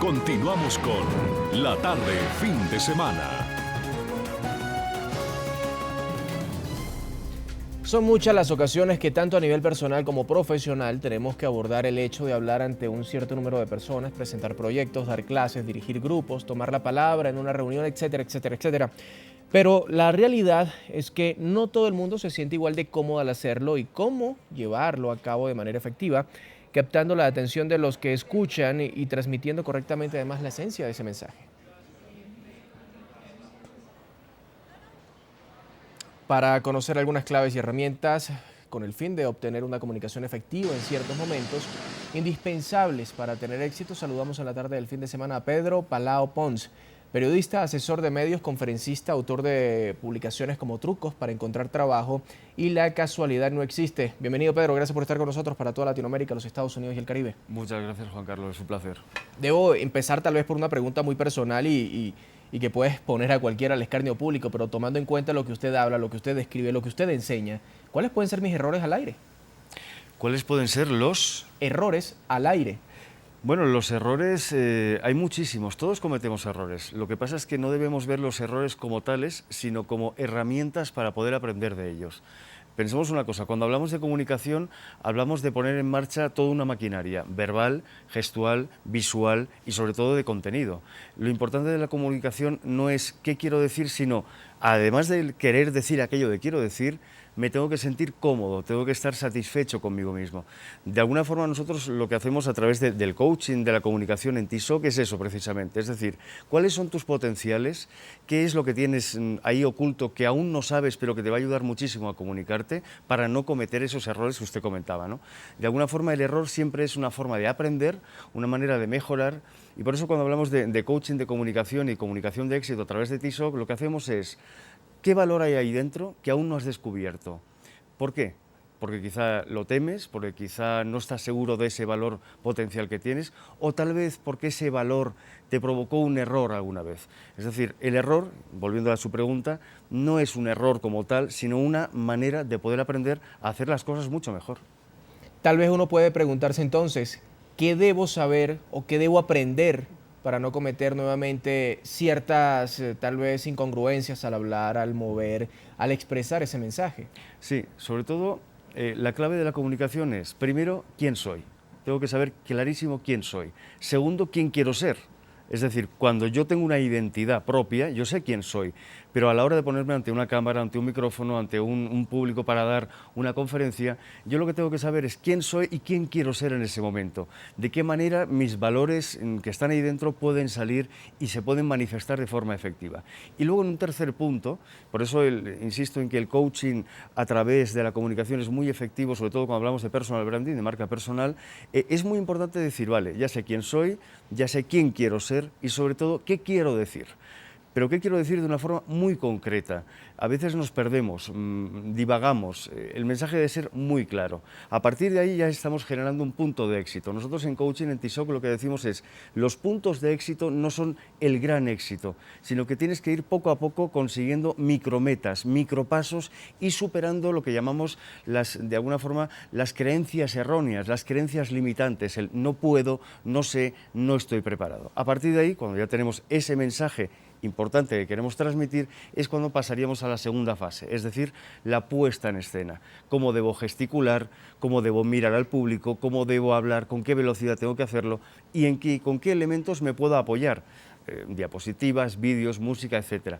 Continuamos con La Tarde, fin de semana. Son muchas las ocasiones que tanto a nivel personal como profesional tenemos que abordar el hecho de hablar ante un cierto número de personas, presentar proyectos, dar clases, dirigir grupos, tomar la palabra en una reunión, etcétera, etcétera, etcétera. Pero la realidad es que no todo el mundo se siente igual de cómodo al hacerlo y cómo llevarlo a cabo de manera efectiva, captando la atención de los que escuchan y transmitiendo correctamente además la esencia de ese mensaje. Para conocer algunas claves y herramientas con el fin de obtener una comunicación efectiva en ciertos momentos indispensables para tener éxito, saludamos en la tarde del fin de semana a Pedro Palao Pons, periodista, asesor de medios, conferencista, autor de publicaciones como Trucos para encontrar trabajo y La casualidad no existe. Bienvenido, Pedro, gracias por estar con nosotros para toda Latinoamérica, los Estados Unidos y el Caribe. Muchas gracias, Juan Carlos, es un placer. Debo empezar tal vez por una pregunta muy personal y que puedes poner a cualquiera al escarnio público, pero tomando en cuenta lo que usted habla, lo que usted describe, lo que usted enseña, ¿cuáles pueden ser mis errores al aire? ¿Cuáles pueden ser los...? Errores al aire. Bueno, los errores, hay muchísimos, todos cometemos errores. Lo que pasa es que no debemos ver los errores como tales, sino como herramientas para poder aprender de ellos. Pensemos una cosa, cuando hablamos de comunicación, hablamos de poner en marcha toda una maquinaria, verbal, gestual, visual y sobre todo de contenido. Lo importante de la comunicación no es qué quiero decir, sino, además de querer decir aquello que quiero decir, me tengo que sentir cómodo, tengo que estar satisfecho conmigo mismo. De alguna forma nosotros lo que hacemos a través del coaching, de la comunicación en TISOC es eso precisamente, es decir, ¿cuáles son tus potenciales? ¿Qué es lo que tienes ahí oculto que aún no sabes pero que te va a ayudar muchísimo a comunicarte para no cometer esos errores que usted comentaba, ¿no? De alguna forma el error siempre es una forma de aprender, una manera de mejorar y por eso cuando hablamos de coaching de comunicación y comunicación de éxito a través de TISOC lo que hacemos es ¿qué valor hay ahí dentro que aún no has descubierto? ¿Por qué? Porque quizá lo temes, porque quizá no estás seguro de ese valor potencial que tienes, o tal vez porque ese valor te provocó un error alguna vez. Es decir, el error, volviendo a su pregunta, no es un error como tal, sino una manera de poder aprender a hacer las cosas mucho mejor. Tal vez uno puede preguntarse entonces, ¿qué debo saber o qué debo aprender para no cometer nuevamente ciertas tal vez incongruencias al hablar, al mover, al expresar ese mensaje? Sí, sobre todo la clave de la comunicación es, primero, ¿quién soy? Tengo que saber clarísimo quién soy. Segundo, ¿quién quiero ser? Es decir, cuando yo tengo una identidad propia, yo sé quién soy, pero a la hora de ponerme ante una cámara, ante un micrófono, ante un público para dar una conferencia, yo lo que tengo que saber es quién soy y quién quiero ser en ese momento. De qué manera mis valores que están ahí dentro pueden salir y se pueden manifestar de forma efectiva. Y luego en un tercer punto, por eso insisto en que el coaching a través de la comunicación es muy efectivo, sobre todo cuando hablamos de personal branding, de marca personal, es muy importante decir, vale, ya sé quién soy, ya sé quién quiero ser, y sobre todo, ¿qué quiero decir? Pero ¿qué quiero decir de una forma muy concreta? A veces nos perdemos, divagamos, el mensaje debe ser muy claro. A partir de ahí ya estamos generando un punto de éxito. Nosotros en coaching, en TISOC, lo que decimos es, los puntos de éxito no son el gran éxito, sino que tienes que ir poco a poco consiguiendo micrometas, micropasos y superando lo que llamamos, de alguna forma, las creencias erróneas, las creencias limitantes, el no puedo, no sé, no estoy preparado. A partir de ahí, cuando ya tenemos ese mensaje importante que queremos transmitir, es cuando pasaríamos a la segunda fase, es decir, la puesta en escena. Cómo debo gesticular, cómo debo mirar al público, cómo debo hablar, con qué velocidad tengo que hacerlo y con qué elementos me puedo apoyar. Diapositivas, vídeos, música, etc.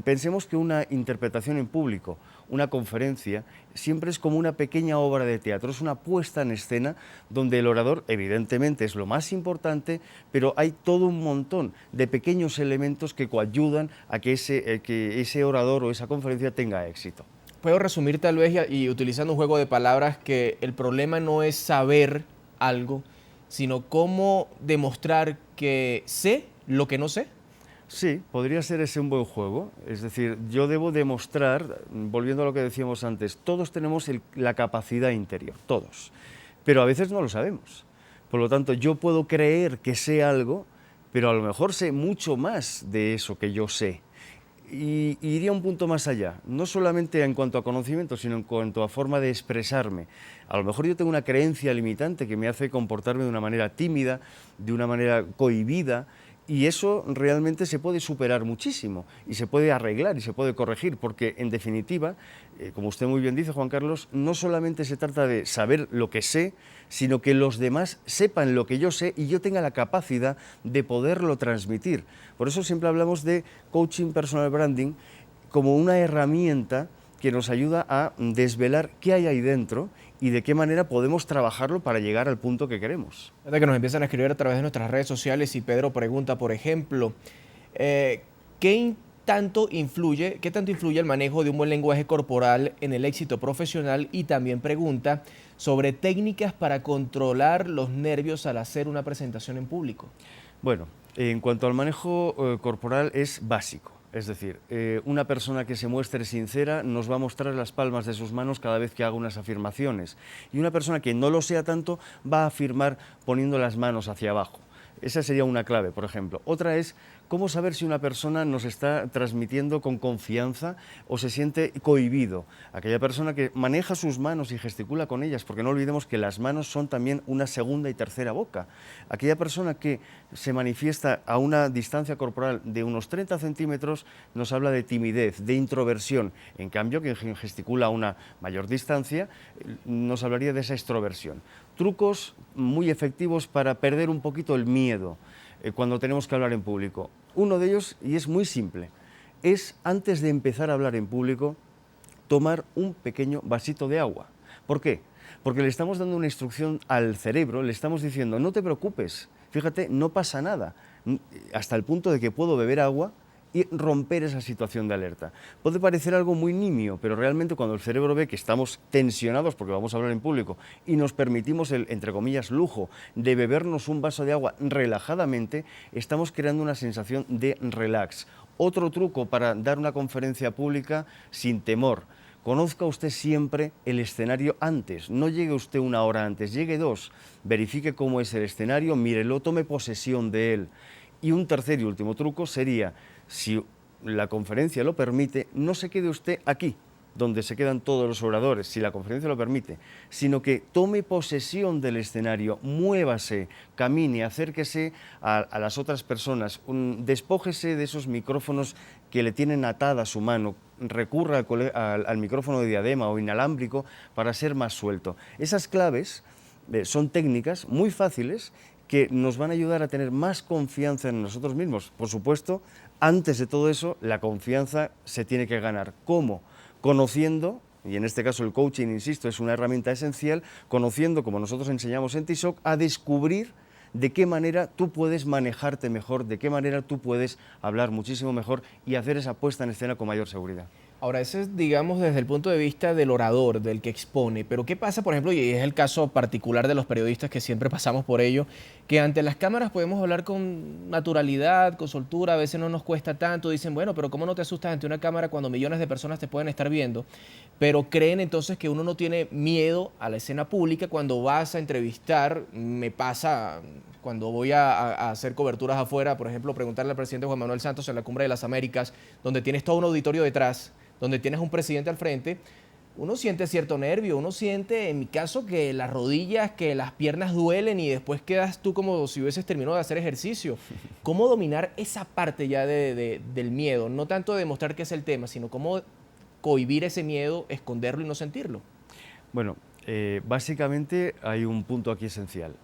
Pensemos que una interpretación en público, una conferencia, siempre es como una pequeña obra de teatro, es una puesta en escena donde el orador, evidentemente, es lo más importante, pero hay todo un montón de pequeños elementos que coayudan a que ese orador o esa conferencia tenga éxito. Puedo resumir tal vez y utilizando un juego de palabras que el problema no es saber algo, sino cómo demostrar que sé lo que no sé. Sí, podría ser ese un buen juego. Es decir, yo debo demostrar, volviendo a lo que decíamos antes, todos tenemos la capacidad interior, todos, pero a veces no lo sabemos. Por lo tanto, yo puedo creer que sé algo, pero a lo mejor sé mucho más de eso que yo sé. Y iría un punto más allá, no solamente en cuanto a conocimiento, sino en cuanto a forma de expresarme. A lo mejor yo tengo una creencia limitante que me hace comportarme de una manera tímida, de una manera cohibida, y eso realmente se puede superar muchísimo, y se puede arreglar y se puede corregir, porque en definitiva, como usted muy bien dice, Juan Carlos, no solamente se trata de saber lo que sé, sino que los demás sepan lo que yo sé y yo tenga la capacidad de poderlo transmitir. Por eso siempre hablamos de coaching personal branding como una herramienta que nos ayuda a desvelar qué hay ahí dentro y de qué manera podemos trabajarlo para llegar al punto que queremos. Fíjate que nos empiezan a escribir a través de nuestras redes sociales y Pedro pregunta, por ejemplo, ¿qué tanto influye el manejo de un buen lenguaje corporal en el éxito profesional? Y también pregunta sobre técnicas para controlar los nervios al hacer una presentación en público. Bueno, en cuanto al manejo corporal es básico. Es decir, una persona que se muestre sincera nos va a mostrar las palmas de sus manos cada vez que haga unas afirmaciones. Y una persona que no lo sea tanto va a afirmar poniendo las manos hacia abajo. Esa sería una clave, por ejemplo. Otra es cómo saber si una persona nos está transmitiendo con confianza o se siente cohibido. Aquella persona que maneja sus manos y gesticula con ellas, porque no olvidemos que las manos son también una segunda y tercera boca. Aquella persona que se manifiesta a una distancia corporal de unos 30 centímetros nos habla de timidez, de introversión. En cambio, quien gesticula a una mayor distancia nos hablaría de esa extroversión. Trucos muy efectivos para perder un poquito el miedo cuando tenemos que hablar en público. Uno de ellos, y es muy simple, es antes de empezar a hablar en público, tomar un pequeño vasito de agua. ¿Por qué? Porque le estamos dando una instrucción al cerebro, le estamos diciendo, no te preocupes, fíjate, no pasa nada, hasta el punto de que puedo beber agua y romper esa situación de alerta. Puede parecer algo muy nimio, pero realmente cuando el cerebro ve que estamos tensionados porque vamos a hablar en público y nos permitimos el, entre comillas, lujo de bebernos un vaso de agua relajadamente, estamos creando una sensación de relax. Otro truco para dar una conferencia pública sin temor. Conozca usted siempre el escenario antes, no llegue usted una hora antes, llegue 2, verifique cómo es el escenario, mírelo, tome posesión de él. Y un tercer y último truco sería, si la conferencia lo permite, no se quede usted aquí, donde se quedan todos los oradores, si la conferencia lo permite, sino que tome posesión del escenario, muévase, camine, acérquese a las otras personas, despójese de esos micrófonos que le tienen atada su mano, recurra al micrófono de diadema o inalámbrico para ser más suelto. Esas claves son técnicas muy fáciles que nos van a ayudar a tener más confianza en nosotros mismos. Por supuesto, antes de todo eso, la confianza se tiene que ganar. ¿Cómo? Conociendo, y en este caso el coaching, insisto, es una herramienta esencial, conociendo, como nosotros enseñamos en TISOC, a descubrir de qué manera tú puedes manejarte mejor, de qué manera tú puedes hablar muchísimo mejor y hacer esa puesta en escena con mayor seguridad. Ahora, ese es, digamos, desde el punto de vista del orador, del que expone, pero ¿qué pasa, por ejemplo, y es el caso particular de los periodistas que siempre pasamos por ello, que ante las cámaras podemos hablar con naturalidad, con soltura, a veces no nos cuesta tanto, dicen, bueno, pero ¿cómo no te asustas ante una cámara cuando millones de personas te pueden estar viendo? Pero creen entonces que uno no tiene miedo a la escena pública cuando vas a entrevistar, me pasa cuando voy a hacer coberturas afuera, por ejemplo, preguntarle al presidente Juan Manuel Santos en la Cumbre de las Américas, donde tienes todo un auditorio detrás, donde tienes un presidente al frente, uno siente cierto nervio, uno siente, en mi caso, que las rodillas, que las piernas duelen y después quedas tú como si hubieses terminado de hacer ejercicio. ¿Cómo dominar esa parte ya del miedo? No tanto de demostrar que es el tema, sino cómo cohibir ese miedo, esconderlo y no sentirlo. Bueno, básicamente hay un punto aquí esencial.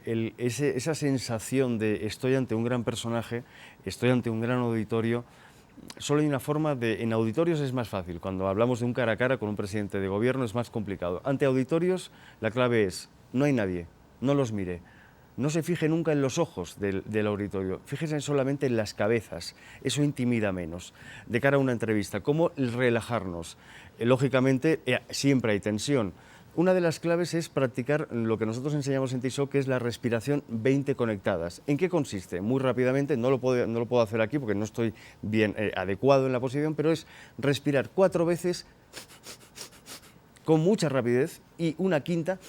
Esa sensación de estoy ante un gran personaje, estoy ante un gran auditorio. Solo hay una forma en auditorios es más fácil, cuando hablamos de un cara a cara con un presidente de gobierno es más complicado. Ante auditorios la clave es, no hay nadie, no los mire, no se fije nunca en los ojos del auditorio, fíjese solamente en las cabezas, eso intimida menos. De cara a una entrevista, ¿cómo relajarnos? Lógicamente siempre hay tensión. Una de las claves es practicar lo que nosotros enseñamos en TISOC, que es la respiración 20 conectadas. ¿En qué consiste? Muy rápidamente, no lo puedo hacer aquí porque no estoy bien adecuado en la posición, pero es respirar 4 veces con mucha rapidez y una quinta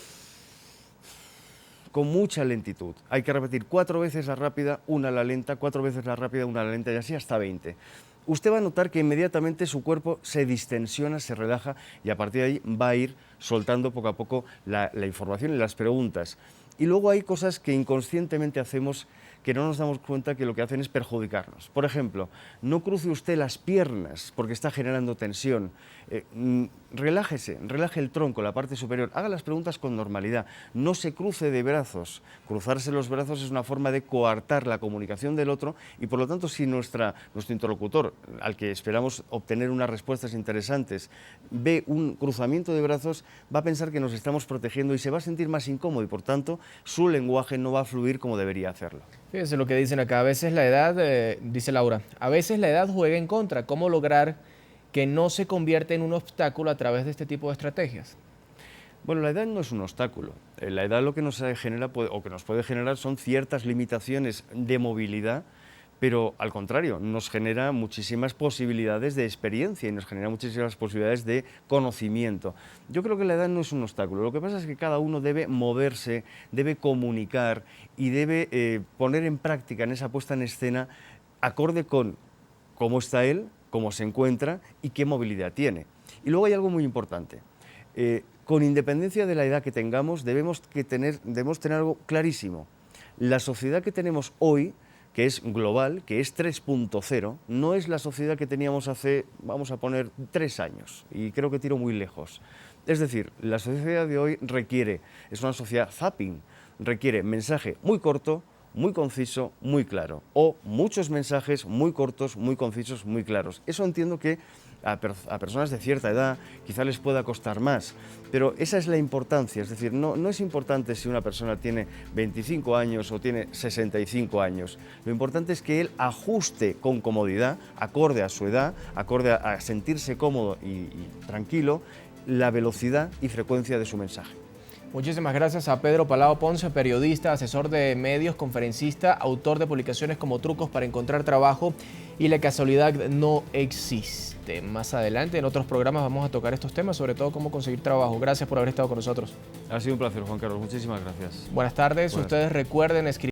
con mucha lentitud. Hay que repetir 4 veces la rápida, una la lenta, 4 veces la rápida, una la lenta y así hasta 20. usted va a notar que inmediatamente su cuerpo se distensiona, se relaja y a partir de ahí va a ir soltando poco a poco la información y las preguntas. Y luego hay cosas que inconscientemente hacemos que no nos damos cuenta que lo que hacen es perjudicarnos. Por ejemplo, no cruce usted las piernas porque está generando tensión. Relájese, relaje el tronco, la parte superior, haga las preguntas con normalidad, no se cruce de brazos. Cruzarse los brazos es una forma de coartar la comunicación del otro y por lo tanto si nuestro interlocutor, al que esperamos obtener unas respuestas interesantes, ve un cruzamiento de brazos, va a pensar que nos estamos protegiendo y se va a sentir más incómodo y por tanto su lenguaje no va a fluir como debería hacerlo. Fíjense lo que dicen acá, a veces la edad, dice Laura, a veces la edad juega en contra. ¿Cómo lograr que no se convierta en un obstáculo a través de este tipo de estrategias? Bueno, la edad no es un obstáculo. La edad lo que nos genera o que nos puede generar son ciertas limitaciones de movilidad, pero al contrario, nos genera muchísimas posibilidades de experiencia y nos genera muchísimas posibilidades de conocimiento. Yo creo que la edad no es un obstáculo, lo que pasa es que cada uno debe moverse, debe comunicar y debe poner en práctica en esa puesta en escena acorde con cómo está él, cómo se encuentra y qué movilidad tiene. Y luego hay algo muy importante. Con independencia de la edad que tengamos, debemos tener algo clarísimo. La sociedad que tenemos hoy, que es global, que es 3.0, no es la sociedad que teníamos hace, vamos a poner, 3 años, y creo que tiro muy lejos. Es decir, la sociedad de hoy es una sociedad zapping, requiere mensaje muy corto, muy conciso, muy claro, o muchos mensajes muy cortos, muy concisos, muy claros. Eso entiendo que a personas de cierta edad quizá les pueda costar más, pero esa es la importancia, es decir, no es importante si una persona tiene 25 años o tiene 65 años, lo importante es que él ajuste con comodidad, acorde a su edad, acorde a sentirse cómodo y tranquilo, la velocidad y frecuencia de su mensaje. Muchísimas gracias a Pedro Palao Ponce, periodista, asesor de medios, conferencista, autor de publicaciones como Trucos para encontrar trabajo y La casualidad no existe. Más adelante en otros programas vamos a tocar estos temas, sobre todo cómo conseguir trabajo. Gracias por haber estado con nosotros. Ha sido un placer, Juan Carlos. Muchísimas gracias. Buenas tardes. Ustedes recuerden escribir